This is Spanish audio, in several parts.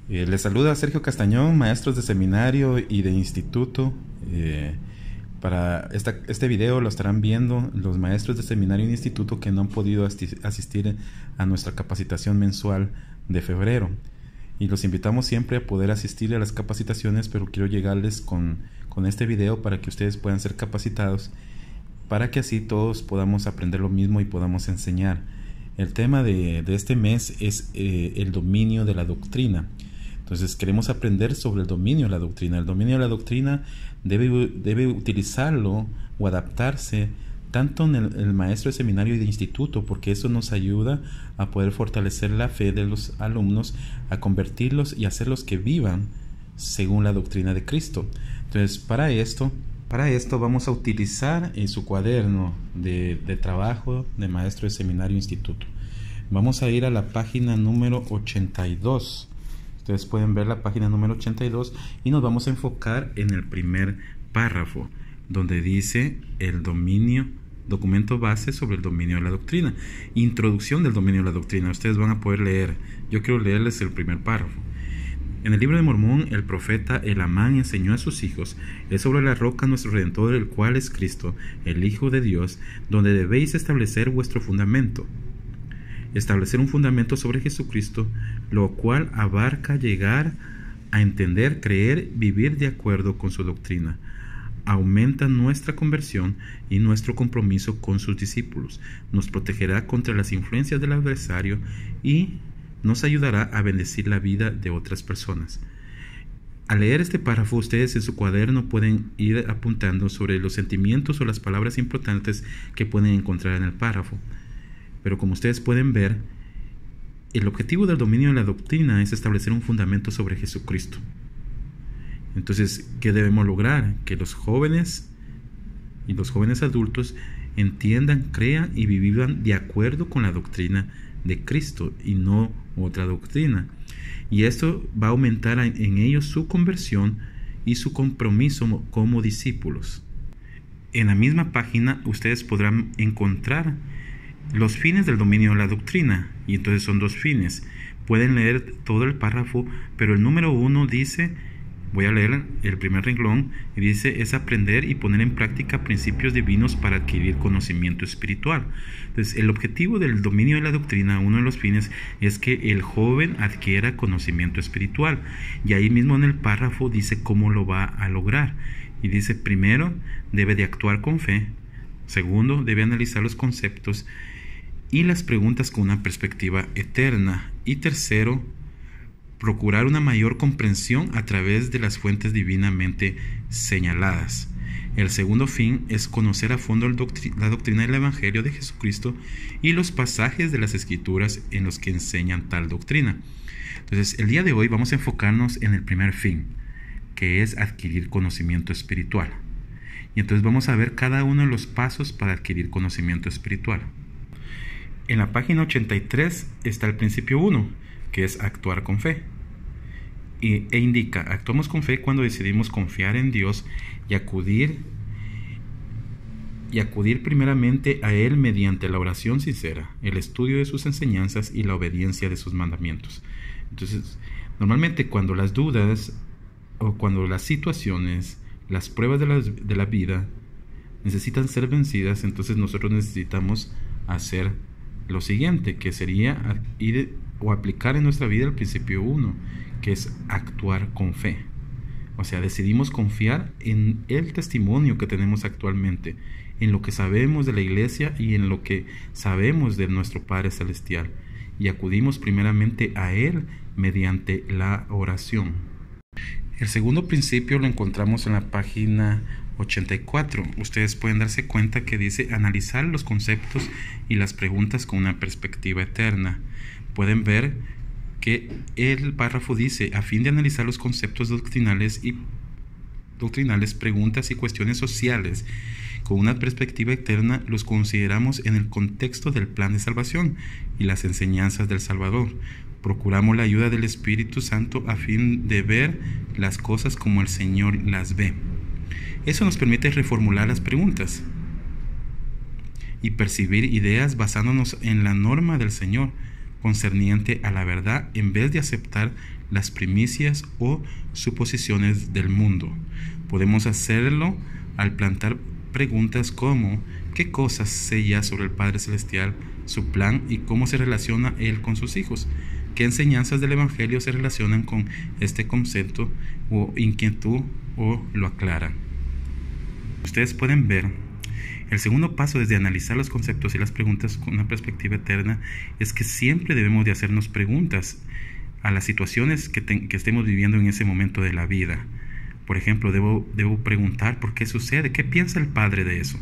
Les saluda Sergio Castañón, maestros de seminario y de instituto. Para este video lo estarán viendo los maestros de seminario y de instituto que no han podido asistir a nuestra capacitación mensual de febrero. Y los invitamos siempre a poder asistir a las capacitaciones, pero quiero llegarles con este video para que ustedes puedan ser capacitados, para que así todos podamos aprender lo mismo y podamos enseñar. El tema de este mes es el dominio de la doctrina. Entonces queremos aprender sobre el dominio de la doctrina. El dominio de la doctrina debe utilizarlo o adaptarse tanto en el maestro de seminario y de instituto, porque eso nos ayuda a poder fortalecer la fe de los alumnos, a convertirlos y hacerlos que vivan según la doctrina de Cristo. Entonces para esto vamos a utilizar en su cuaderno de trabajo de maestro de seminario e instituto. Vamos a ir a la página número 82. Ustedes pueden ver la página número 82 y nos vamos a enfocar en el primer párrafo, donde dice el documento base sobre el dominio de la doctrina. Introducción del dominio de la doctrina. Ustedes van a poder leer. Yo quiero leerles el primer párrafo. En el libro de Mormón, el profeta Elamán enseñó a sus hijos: es sobre la roca nuestro Redentor, el cual es Cristo, el Hijo de Dios, donde debéis establecer vuestro fundamento. Establecer un fundamento sobre Jesucristo, lo cual abarca llegar a entender, creer, vivir de acuerdo con su doctrina. Aumenta nuestra conversión y nuestro compromiso con sus discípulos. Nos protegerá contra las influencias del adversario y nos ayudará a bendecir la vida de otras personas. Al leer este párrafo, ustedes en su cuaderno pueden ir apuntando sobre los sentimientos o las palabras importantes que pueden encontrar en el párrafo. Pero como ustedes pueden ver, el objetivo del dominio de la doctrina es establecer un fundamento sobre Jesucristo. Entonces, ¿qué debemos lograr? Que los jóvenes y los jóvenes adultos entiendan, crean y vivan de acuerdo con la doctrina de Cristo y no otra doctrina. Y esto va a aumentar en ellos su conversión y su compromiso como discípulos. En la misma página ustedes podrán encontrar los fines del dominio de la doctrina, y entonces son dos fines. Pueden leer todo el párrafo, pero el número 1 dice, voy a leer el primer renglón, y dice: es aprender y poner en práctica principios divinos para adquirir conocimiento espiritual. Entonces, el objetivo del dominio de la doctrina, uno de los fines, es que el joven adquiera conocimiento espiritual. Y ahí mismo en el párrafo dice cómo lo va a lograr. Y dice: primero, debe de actuar con fe. Segundo, debe analizar los conceptos y las preguntas con una perspectiva eterna. Y tercero, procurar una mayor comprensión a través de las fuentes divinamente señaladas. El segundo fin es conocer a fondo la doctrina del Evangelio de Jesucristo y los pasajes de las Escrituras en los que enseñan tal doctrina. Entonces, el día de hoy vamos a enfocarnos en el primer fin, que es adquirir conocimiento espiritual. Y entonces vamos a ver cada uno de los pasos para adquirir conocimiento espiritual. En la página 83 está el principio 1, que es actuar con fe. E indica: actuamos con fe cuando decidimos confiar en Dios y acudir primeramente a Él mediante la oración sincera, el estudio de sus enseñanzas y la obediencia de sus mandamientos. Entonces, normalmente cuando las dudas o cuando las situaciones, las pruebas de la vida necesitan ser vencidas, entonces nosotros necesitamos hacer lo siguiente, que sería ir o aplicar en nuestra vida el principio 1, que es actuar con fe. O sea, decidimos confiar en el testimonio que tenemos actualmente, en lo que sabemos de la iglesia y en lo que sabemos de nuestro Padre Celestial, y acudimos primeramente a Él mediante la oración. El segundo principio lo encontramos en la página 84. Ustedes pueden darse cuenta que dice analizar los conceptos y las preguntas con una perspectiva eterna. Pueden ver que el párrafo dice: a fin de analizar los conceptos doctrinales, preguntas y cuestiones sociales con una perspectiva eterna, los consideramos en el contexto del plan de salvación y las enseñanzas del Salvador. Procuramos la ayuda del Espíritu Santo a fin de ver las cosas como el Señor las ve. Eso nos permite reformular las preguntas y percibir ideas basándonos en la norma del Señor, concerniente a la verdad en vez de aceptar las primicias o suposiciones del mundo. Podemos hacerlo al plantar preguntas como: ¿qué cosas sé ya sobre el Padre Celestial, su plan y cómo se relaciona Él con sus hijos? ¿Qué enseñanzas del Evangelio se relacionan con este concepto o inquietud o lo aclaran? Ustedes pueden ver, el segundo paso desde analizar los conceptos y las preguntas con una perspectiva eterna es que siempre debemos de hacernos preguntas a las situaciones que estemos viviendo en ese momento de la vida. Por ejemplo, debo preguntar por qué sucede, qué piensa el Padre de eso,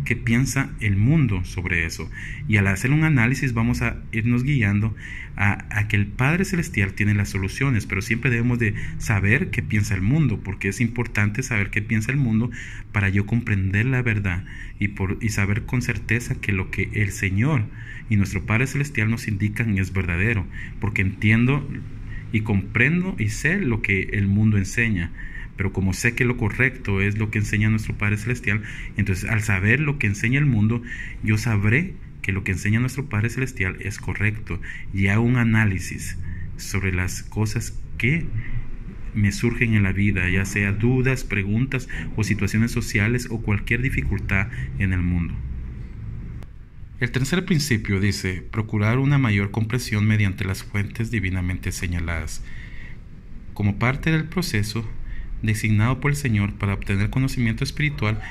qué piensa el mundo sobre eso. Y al hacer un análisis vamos a irnos guiando a que el Padre Celestial tiene las soluciones, pero siempre debemos de saber qué piensa el mundo, porque es importante saber qué piensa el mundo para yo comprender la verdad y saber con certeza que lo que el Señor y nuestro Padre Celestial nos indican es verdadero, porque entiendo y comprendo y sé lo que el mundo enseña. Pero como sé que lo correcto es lo que enseña nuestro Padre Celestial, entonces al saber lo que enseña el mundo, yo sabré que lo que enseña nuestro Padre Celestial es correcto, y hago un análisis sobre las cosas que me surgen en la vida, ya sea dudas, preguntas o situaciones sociales o cualquier dificultad en el mundo. El tercer principio dice: procurar una mayor comprensión mediante las fuentes divinamente señaladas. Como parte del proceso designado por el Señor para obtener conocimiento espiritual,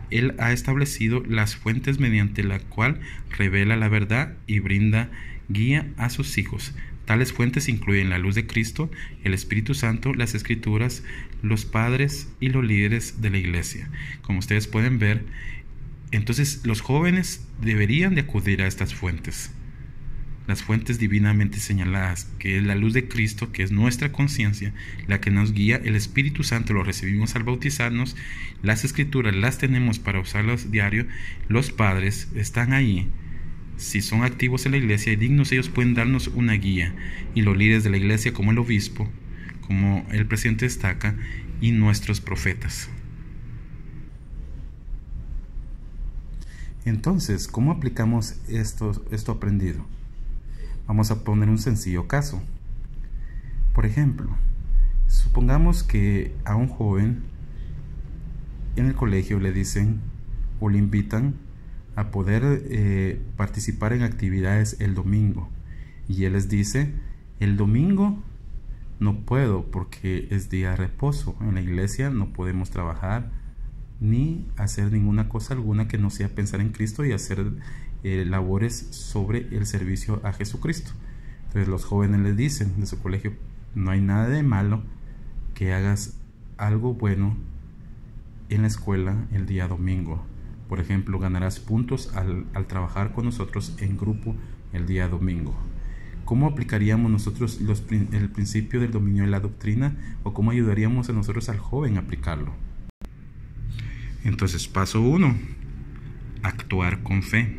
Él ha establecido las fuentes mediante la cual revela la verdad y brinda guía a sus hijos. Tales fuentes incluyen la luz de Cristo, el Espíritu Santo, las Escrituras, los padres y los líderes de la iglesia. Como ustedes pueden ver, entonces los jóvenes deberían de acudir a estas fuentes. Las fuentes divinamente señaladas, que es la luz de Cristo, que es nuestra conciencia, la que nos guía. El Espíritu Santo lo recibimos al bautizarnos. Las Escrituras las tenemos para usarlas diario. Los padres están ahí. Si son activos en la iglesia y dignos, ellos pueden darnos una guía. Y los líderes de la iglesia, como el obispo, como el presidente destaca, y nuestros profetas. Entonces, ¿cómo aplicamos esto aprendido? Vamos a poner un sencillo caso. Por ejemplo, supongamos que a un joven en el colegio le dicen o le invitan a poder participar en actividades el domingo, y él les dice: el domingo no puedo porque es día de reposo, en la iglesia no podemos trabajar ni hacer ninguna cosa alguna que no sea pensar en Cristo y hacer labores sobre el servicio a Jesucristo. Entonces los jóvenes les dicen de su colegio: no hay nada de malo que hagas algo bueno en la escuela el día domingo. Por ejemplo, ganarás puntos al trabajar con nosotros en grupo el día domingo. ¿Cómo aplicaríamos nosotros el principio del dominio de la doctrina, o cómo ayudaríamos a nosotros al joven a aplicarlo? Entonces, paso 1: actuar con fe.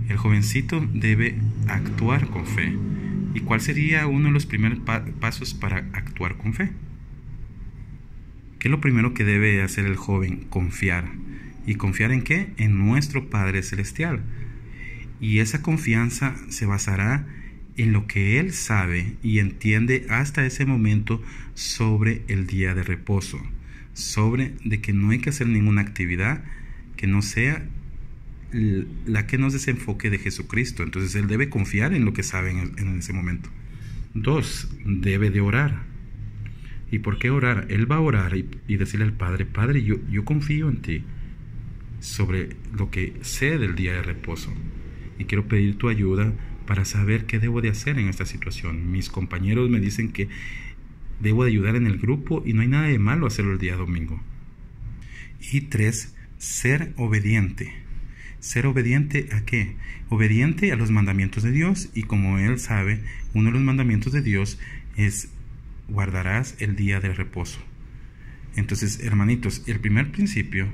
El jovencito debe actuar con fe. ¿Y cuál sería uno de los primeros pasos para actuar con fe? ¿Qué es lo primero que debe hacer el joven? Confiar. ¿Y confiar en qué? En nuestro Padre Celestial. Y esa confianza se basará en lo que Él sabe y entiende hasta ese momento sobre el día de reposo, sobre de que no hay que hacer ninguna actividad que no sea la que nos desenfoque de Jesucristo. Entonces él debe confiar en lo que sabe en ese momento. 2, debe de orar. ¿Y por qué orar? Él va a orar y decirle al Padre: Padre, yo confío en ti sobre lo que sé del día de reposo, y quiero pedir tu ayuda para saber qué debo de hacer en esta situación. Mis compañeros me dicen que debo de ayudar en el grupo y no hay nada de malo hacerlo el día domingo. Y 3, ser obediente. ¿Ser obediente a qué? Obediente a los mandamientos de Dios, y como él sabe, uno de los mandamientos de Dios es: guardarás el día del reposo. Entonces, hermanitos, el primer principio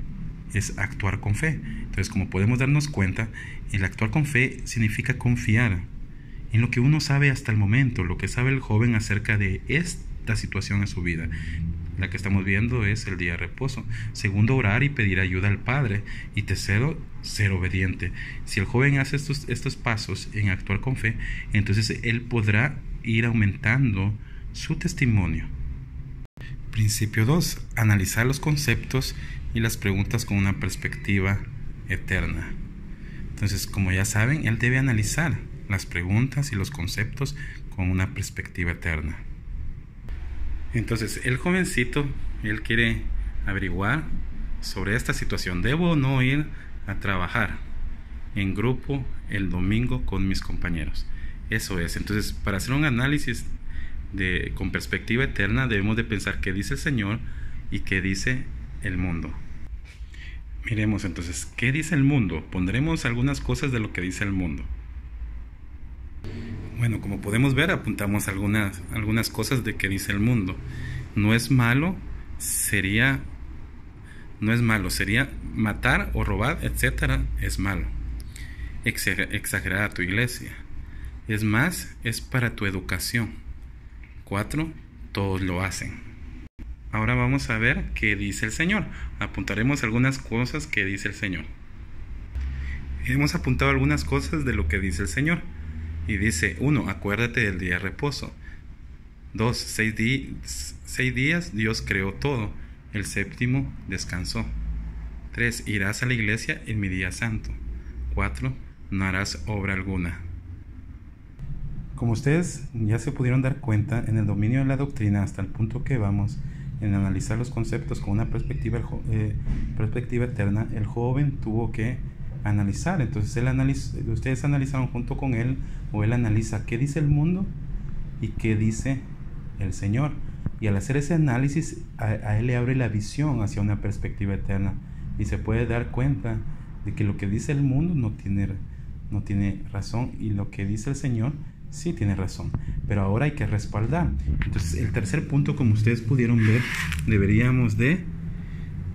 es actuar con fe. Entonces, como podemos darnos cuenta, el actuar con fe significa confiar en lo que uno sabe hasta el momento, lo que sabe el joven acerca de esta situación en su vida. la que estamos viendo es el día de reposo. Segundo, orar y pedir ayuda al Padre. Y tercero, ser obediente. Si el joven hace estos pasos en actuar con fe, entonces él podrá ir aumentando su testimonio. Principio 2. Analizar los conceptos y las preguntas con una perspectiva eterna. Entonces, como ya saben, él debe analizar las preguntas y los conceptos con una perspectiva eterna. Entonces, el jovencito, él quiere averiguar sobre esta situación. ¿Debo o no ir a trabajar en grupo el domingo con mis compañeros? Eso es. Entonces, para hacer un análisis con perspectiva eterna, debemos de pensar qué dice el Señor y qué dice el mundo. Miremos entonces, ¿qué dice el mundo? Pondremos algunas cosas de lo que dice el mundo. Bueno, como podemos ver, apuntamos algunas cosas de que dice el mundo. No es malo, sería matar o robar, etcétera, es malo. Exagerar a tu iglesia. Es más, es para tu educación. 4. Todos lo hacen. Ahora vamos a ver qué dice el Señor. Apuntaremos algunas cosas que dice el Señor. Hemos apuntado algunas cosas de lo que dice el Señor. Y dice, 1. Acuérdate del día de reposo. 2. 6 días Dios creó todo. El séptimo descansó. 3. Irás a la iglesia en mi día santo. 4. No harás obra alguna. Como ustedes ya se pudieron dar cuenta, en el dominio de la doctrina, hasta el punto que vamos en analizar los conceptos con una perspectiva eterna, el joven tuvo que analizar. Entonces ustedes analizaron junto con él, o él analiza qué dice el mundo y qué dice el Señor, y al hacer ese análisis a él le abre la visión hacia una perspectiva eterna y se puede dar cuenta de que lo que dice el mundo no tiene razón, y lo que dice el Señor sí tiene razón, pero ahora hay que respaldar. Entonces, el tercer punto, como ustedes pudieron ver, deberíamos de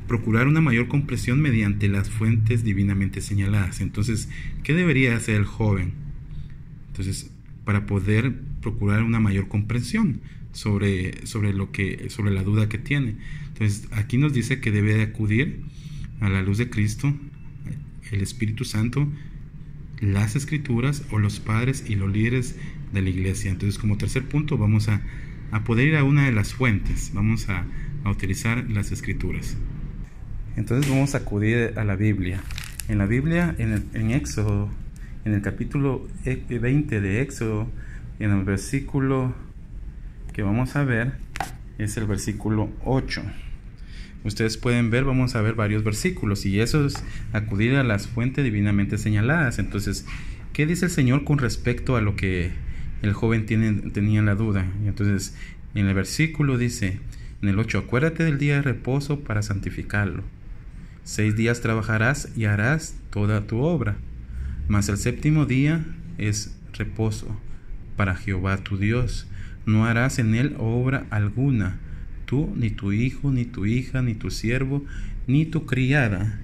procurar una mayor comprensión mediante las fuentes divinamente señaladas. Entonces, ¿qué debería hacer el joven? Entonces, para poder procurar una mayor comprensión sobre la duda que tiene. Entonces, aquí nos dice que debe de acudir a la luz de Cristo, el Espíritu Santo, las Escrituras o los padres y los líderes de la iglesia. Entonces, como tercer punto, vamos a poder ir a una de las fuentes. Vamos a utilizar las Escrituras. Entonces vamos a acudir a la Biblia. En la Biblia, en Éxodo, en el capítulo 20 de Éxodo, en el versículo que vamos a ver es el versículo 8. Ustedes pueden ver, vamos a ver varios versículos, y eso es acudir a las fuentes divinamente señaladas. Entonces, ¿qué dice el Señor con respecto a lo que el joven tenía la duda? Y entonces, en el versículo dice, en el 8, acuérdate del día de reposo para santificarlo. 6 días trabajarás y harás toda tu obra, mas el séptimo día es reposo para Jehová tu Dios. No harás en él obra alguna, tú, ni tu hijo, ni tu hija, ni tu siervo, ni tu criada,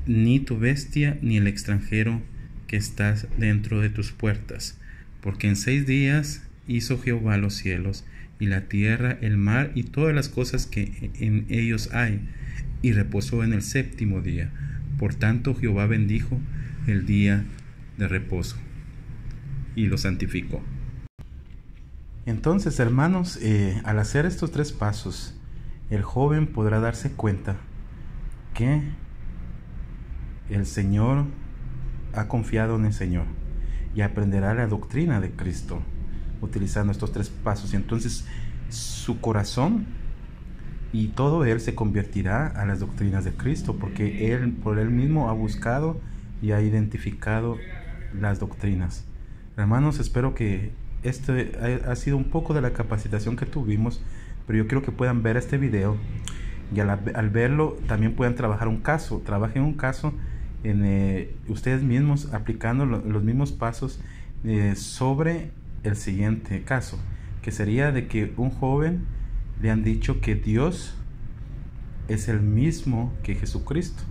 ni tu bestia, ni el extranjero que estás dentro de tus puertas. Porque en 6 días hizo Jehová los cielos, y la tierra, el mar, y todas las cosas que en ellos hay, y reposó en el séptimo día. Por tanto, Jehová bendijo el día de reposo, y lo santificó. Entonces, hermanos, al hacer estos 3 pasos, el joven podrá darse cuenta que el Señor ha confiado en el Señor, y aprenderá la doctrina de Cristo utilizando estos 3 pasos. Y entonces su corazón y todo él se convertirá a las doctrinas de Cristo, porque él por él mismo ha buscado y ha identificado las doctrinas. Hermanos, espero que este ha sido un poco de la capacitación que tuvimos, pero yo quiero que puedan ver este video y al verlo también puedan trabajar un caso. Trabajen un caso en ustedes mismos, aplicando los mismos pasos sobre el siguiente caso, que sería de que un joven le han dicho que Dios es el mismo que Jesucristo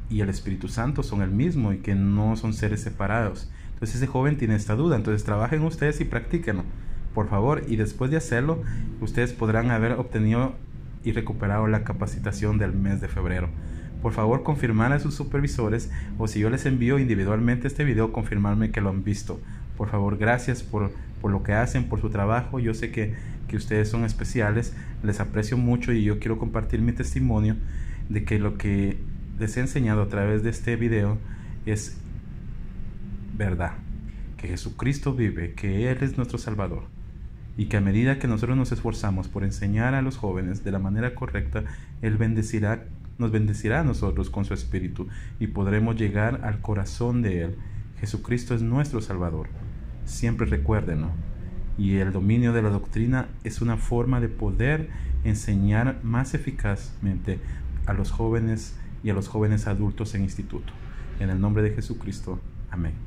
y el Espíritu Santo son el mismo y que no son seres separados. Entonces ese joven tiene esta duda. Entonces trabajen ustedes y practíquenlo por favor, y después de hacerlo, ustedes podrán haber obtenido y recuperado la capacitación del mes de febrero. Por favor, confirmar a sus supervisores, o si yo les envío individualmente este video, confirmarme que lo han visto. Por favor, gracias por lo que hacen, por su trabajo. Yo sé que ustedes son especiales, les aprecio mucho, y yo quiero compartir mi testimonio de que lo que les he enseñado a través de este video es verdad, que Jesucristo vive, que Él es nuestro Salvador, y que a medida que nosotros nos esforzamos por enseñar a los jóvenes de la manera correcta, Él nos bendecirá a nosotros con su Espíritu, y podremos llegar al corazón de Él. Jesucristo es nuestro Salvador. Siempre recuérdenlo. Y el dominio de la doctrina es una forma de poder enseñar más eficazmente a los jóvenes y a los jóvenes adultos en instituto. En el nombre de Jesucristo. Amén.